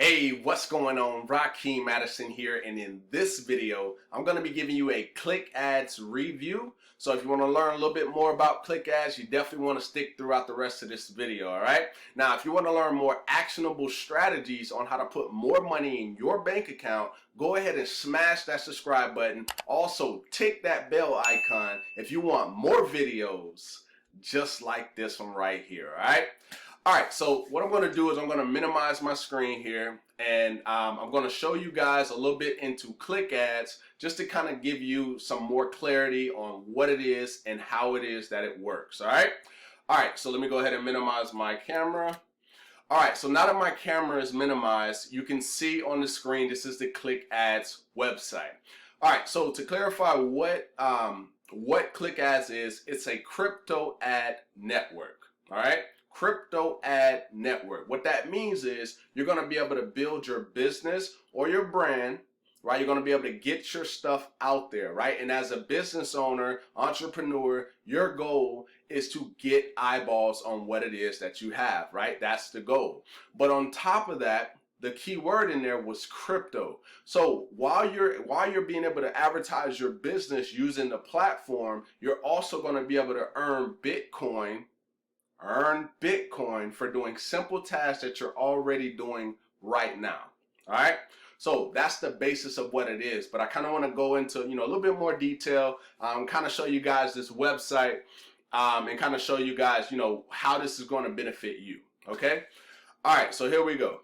Hey, what's going on? Rakeem Madison here, and in this video, I'm going to be giving you a Clicxads review. So if you want to learn a little bit more about Clicxads, you definitely want to stick throughout the rest of this video, all right? Now, if you want to learn more actionable strategies on how to put more money in your bank account, go ahead and smash that subscribe button. Also, tick that bell icon if you want more videos just like this one right here, all right? All right, so what I'm going to do is I'm going to minimize my screen here, and I'm going to show you guys a little bit into Clicxads just to kind of give you some more clarity on what it is and how it is that it works, all right? All right, so let me go ahead and minimize my camera. All right, so now that my camera is minimized, you can see on the screen this is the Clicxads website. All right, so to clarify what Clicxads is, it's a crypto ad network, all right? Crypto ad network. What that means is you're going to be able to build your business or your brand, right? You're going to be able to get your stuff out there, right? And as a business owner, entrepreneur, your goal is to get eyeballs on what it is that you have, right? That's the goal. But on top of that, the key word in there was crypto. So while you're being able to advertise your business using the platform, you're also going to be able to earn Bitcoin for doing simple tasks that you're already doing right now. All right, so that's the basis of what it is, but I kind of want to go into a little bit more detail, kind of show you guys this website, and kind of show you guys how this is going to benefit you. Okay, all right, so here we go.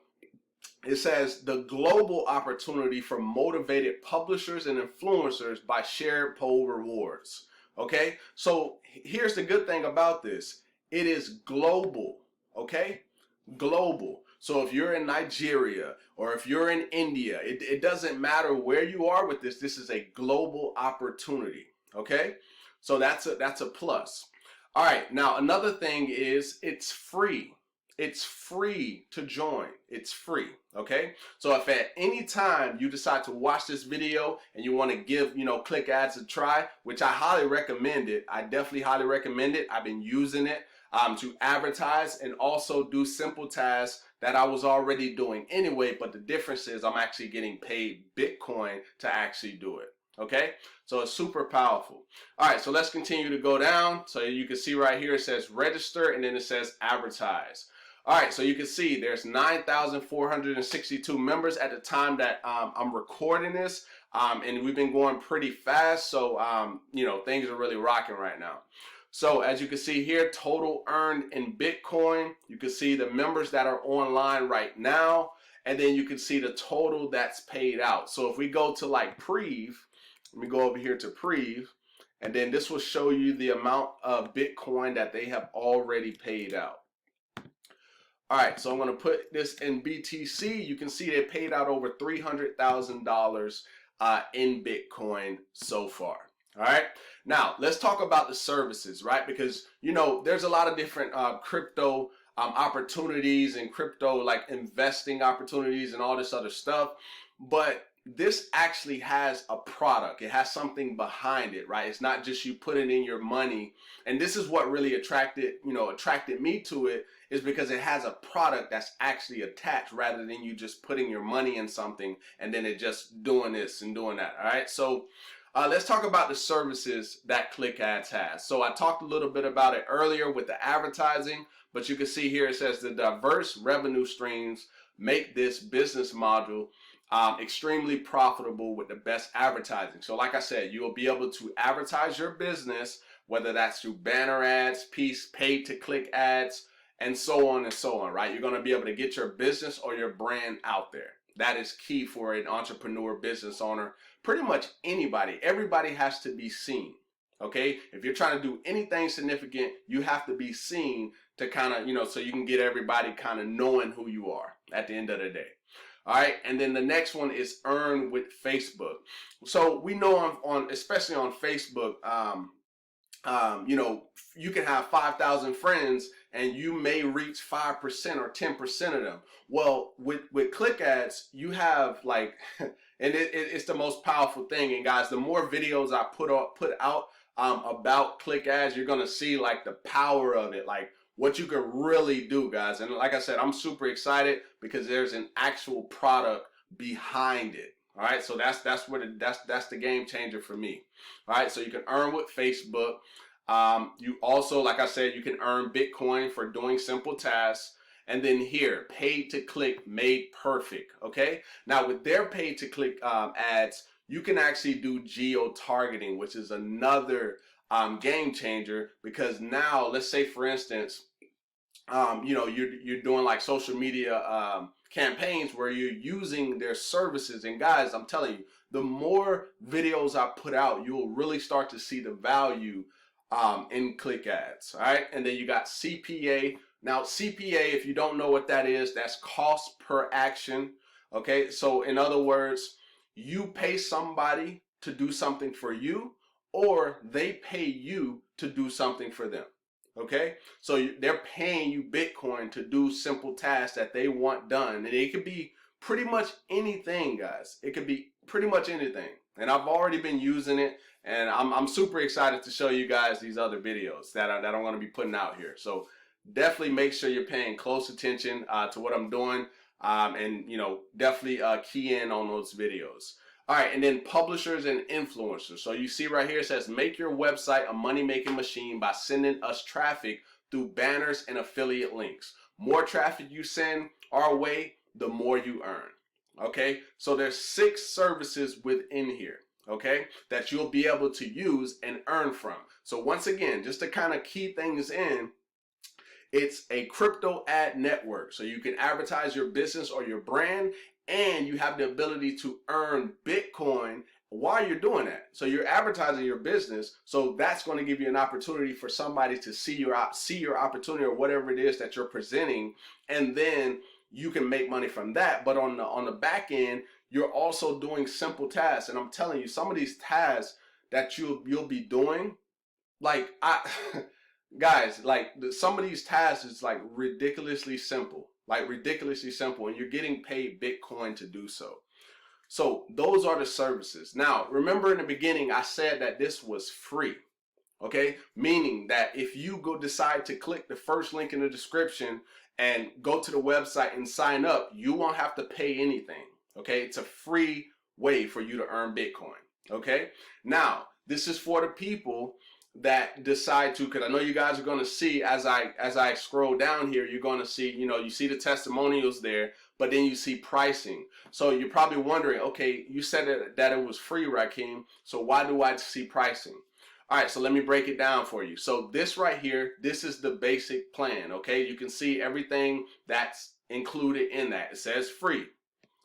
It says the global opportunity for motivated publishers and influencers by shared poll rewards. Okay, so here's the good thing about this. It is global, okay? Global. So if you're in Nigeria or if you're in India, it doesn't matter where you are with this. This is a global opportunity, okay? So that's a plus. All right, now another thing is it's free. It's free to join. It's free, okay? So if at any time you decide to watch this video and you want to give, Clicxads a try, which I highly recommend it. I definitely highly recommend it. I've been using it to advertise and also do simple tasks that I was already doing anyway, but the difference is I'm actually getting paid Bitcoin to actually do it. Okay, so it's super powerful. All right, so let's continue to go down. So you can see right here it says register and then it says advertise. All right, so you can see there's 9,462 members at the time that I'm recording this, and we've been going pretty fast, so things are really rocking right now. So as you can see here, total earned in Bitcoin. You can see the members that are online right now, and then you can see the total that's paid out. So if we go to like Prev, let me go over here to Prev, and then this will show you the amount of Bitcoin that they have already paid out. All right, so I'm going to put this in BTC. You can see they paid out over $300,000 in Bitcoin so far. All right, now let's talk about the services, right? Because there's a lot of different crypto opportunities and crypto like investing opportunities and all this other stuff, but this actually has a product. It has something behind it, right? It's not just you putting in your money. And this is what really attracted me to it, is because it has a product that's actually attached rather than you just putting your money in something and then it just doing this and doing that. All right, so let's talk about the services that Clicxads has. So I talked a little bit about it earlier with the advertising, but you can see here it says the diverse revenue streams make this business model extremely profitable with the best advertising. So like I said, you will be able to advertise your business, whether that's through banner ads, paid to click ads, and so on, right? You're going to be able to get your business or your brand out there. That is key for an entrepreneur, business owner, pretty much anybody. Everybody has to be seen, okay? If you're trying to do anything significant, you have to be seen to kind of, so you can get everybody kind of knowing who you are at the end of the day. All right, and then the next one is earn with Facebook. So we know especially on Facebook, you can have 5,000 friends and you may reach 5% or 10% of them. Well, with Clicxads, you have like, and it's the most powerful thing. And guys, the more videos I put out about Clicxads, you're gonna see like the power of it. Like what you can really do, guys. And like I said, I'm super excited because there's an actual product behind it. All right, so that's the game changer for me. All right, so you can earn with Facebook. You also, like I said, you can earn Bitcoin for doing simple tasks. And then here, paid to click made perfect. Okay, now with their paid to click ads, you can actually do geo targeting, which is another game changer, because now let's say, for instance, you know, you're doing like social media campaigns where you're using their services. And guys, I'm telling you, the more videos I put out, you'll really start to see the value in Clicxads. All right, and then you got CPA. Now CPA, if you don't know what that is, that's cost per action. Okay, so in other words, you pay somebody to do something for you, or they pay you to do something for them. Okay, so they're paying you Bitcoin to do simple tasks that they want done, and it could be pretty much anything, guys. It could be pretty much anything, and I've already been using it, and I'm super excited to show you guys these other videos that I'm going to be putting out here. So definitely make sure you're paying close attention to what I'm doing, and you know, definitely key in on those videos. All right, and then publishers and influencers. So you see right here, it says make your website a money-making machine by sending us traffic through banners and affiliate links. More traffic you send our way, the more you earn. Okay, so there's 6 services within here, okay, that you'll be able to use and earn from. So once again, just to kind of key things in, it's a crypto ad network. So you can advertise your business or your brand, and you have the ability to earn Bitcoin while you're doing that. So you're advertising your business, so that's going to give you an opportunity for somebody to see your opportunity or whatever it is that you're presenting, and then you can make money from that. But on the back end, you're also doing simple tasks, and I'm telling you, some of these tasks that you'll be doing, like guys, like some of these tasks is like ridiculously simple. And you're getting paid Bitcoin to do so. So those are the services. Now, remember in the beginning, I said that this was free, okay? Meaning that if you decide to click the first link in the description and go to the website and sign up, you won't have to pay anything, okay? It's a free way for you to earn Bitcoin, okay? Now, this is for the people that decide to, because I know you guys are going to see as I scroll down here, you're going to see, you know, you see the testimonials there, but then you see pricing. So you're probably wondering, okay, you said that it was free, Rakeem, so why do I see pricing? All right, so let me break it down for you. So this right here, this is the basic plan, okay? You can see everything that's included in that. It says free.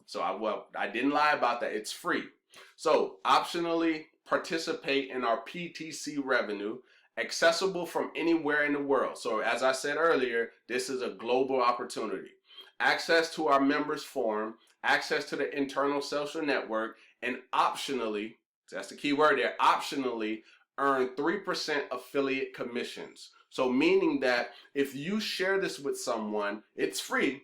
So I didn't lie about that. It's free. So optionally, participate in our PTC revenue, accessible from anywhere in the world. So as I said earlier, this is a global opportunity. Access to our members forum, access to the internal social network, and optionally, that's the key word there, optionally earn 3% affiliate commissions. So meaning that if you share this with someone, it's free,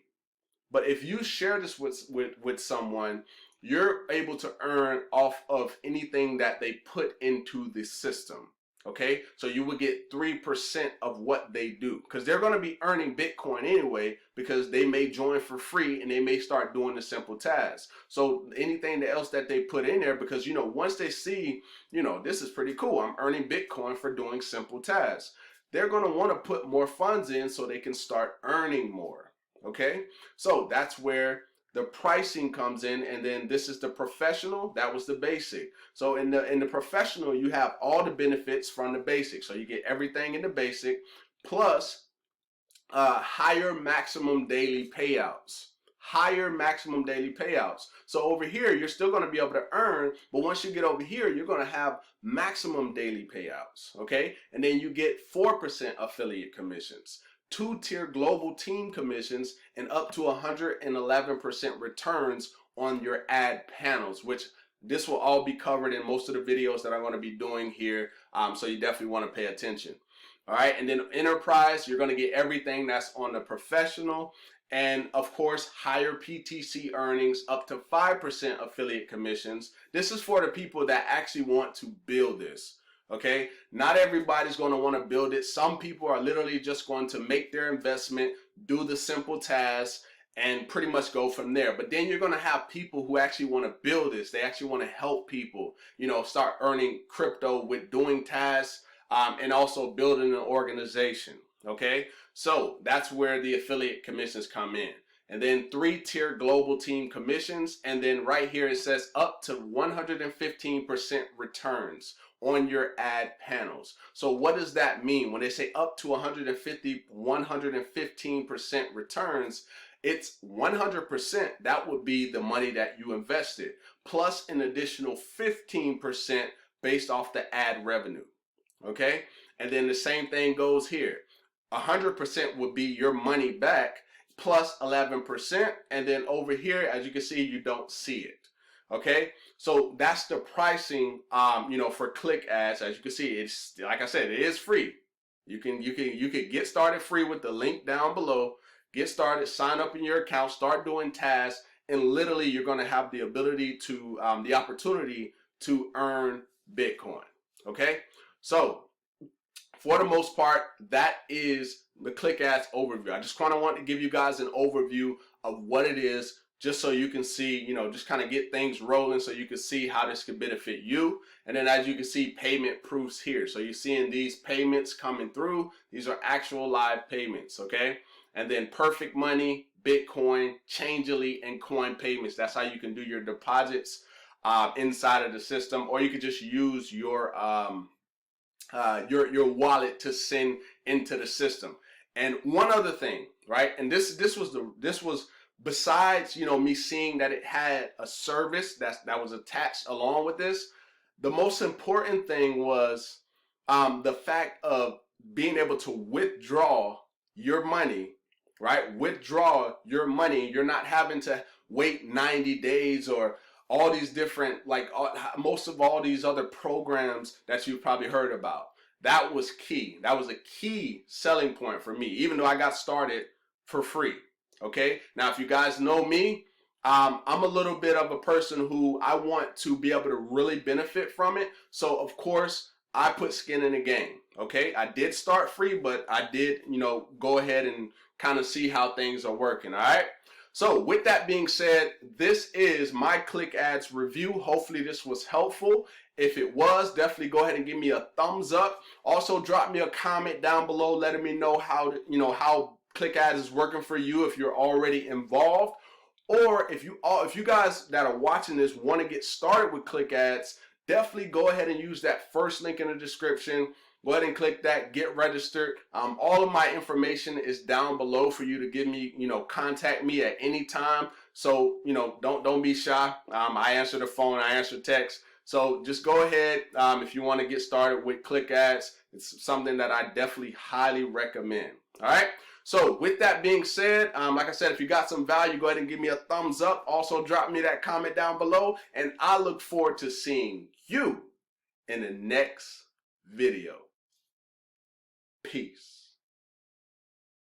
but if you share this with someone, you're able to earn off of anything that they put into the system, okay? So you would get 3% of what they do, because they're going to be earning Bitcoin anyway, because they may join for free and they may start doing the simple tasks. So anything else that they put in there, because, you know, once they see, you know, this is pretty cool, I'm earning Bitcoin for doing simple tasks, they're going to want to put more funds in so they can start earning more, okay? So that's where the pricing comes in. And then this is the professional, that was the basic. So in the professional, you have all the benefits from the basic. So you get everything in the basic, plus higher maximum daily payouts. So over here, you're still going to be able to earn, but once you get over here, you're going to have maximum daily payouts, okay? And then you get 4% affiliate commissions, 2-tier global team commissions, and up to 111% returns on your ad panels, which this will all be covered in most of the videos that I'm going to be doing here. So you definitely want to pay attention. All right, and then enterprise, you're going to get everything that's on the professional, and of course higher PTC earnings, up to 5% affiliate commissions. This is for the people that actually want to build this. Okay, not everybody's going to want to build it. Some people are literally just going to make their investment, do the simple tasks, and pretty much go from there. But then you're going to have people who actually want to build this. They actually want to help people, start earning crypto with doing tasks, and also building an organization. Okay, so that's where the affiliate commissions come in. And then 3-tier global team commissions. And then right here it says up to 115% returns on your ad panels. So what does that mean? When they say up to 115% returns, it's 100%. That would be the money that you invested, plus an additional 15% based off the ad revenue. Okay, and then the same thing goes here. 100% would be your money back plus 11%, and then over here, as you can see, you don't see it. Okay, so that's the pricing, for Clicxads. As you can see, it's, like I said, it is free. You can get started free with the link down below. Get started, sign up in your account, start doing tasks, and literally you're going to have the ability to, the opportunity to earn Bitcoin. Okay, so for the most part, that is the Clicxads overview. I just kind of want to give you guys an overview of what it is, just so you can see, just kind of get things rolling, so you can see how this could benefit you. And then as you can see, payment proofs here. So you're seeing these payments coming through. These are actual live payments, okay? And then perfect money, Bitcoin, Changelly, and coin payments. That's how you can do your deposits inside of the system, or you could just use your wallet to send into the system. And one other thing, right? And this was besides, me seeing that it had a service that was attached along with this. The most important thing was the fact of being able to withdraw your money, right? Withdraw your money. You're not having to wait 90 days or all these different, most of all these other programs that you've probably heard about. That was key. That was a key selling point for me, even though I got started for free. Okay, now if you guys know me, I'm a little bit of a person who I want to be able to really benefit from it. So of course I put skin in the game. Okay, I did start free, but I did, go ahead and kind of see how things are working. All right. So with that being said, this is my Clicxads review. Hopefully this was helpful. If it was, definitely go ahead and give me a thumbs up. Also drop me a comment down below letting me know how Clicxads is working for you if you're already involved. Or if you guys that are watching this want to get started with Clicxads, definitely go ahead and use that first link in the description. Go ahead and click that, get registered. All of my information is down below for you to give me, contact me at any time. So, don't be shy. I answer the phone, I answer text. So just go ahead if you want to get started with Clicxads. It's something that I definitely highly recommend. All right. So with that being said, like I said, if you got some value, go ahead and give me a thumbs up. Also drop me that comment down below, and I look forward to seeing you in the next video. Peace.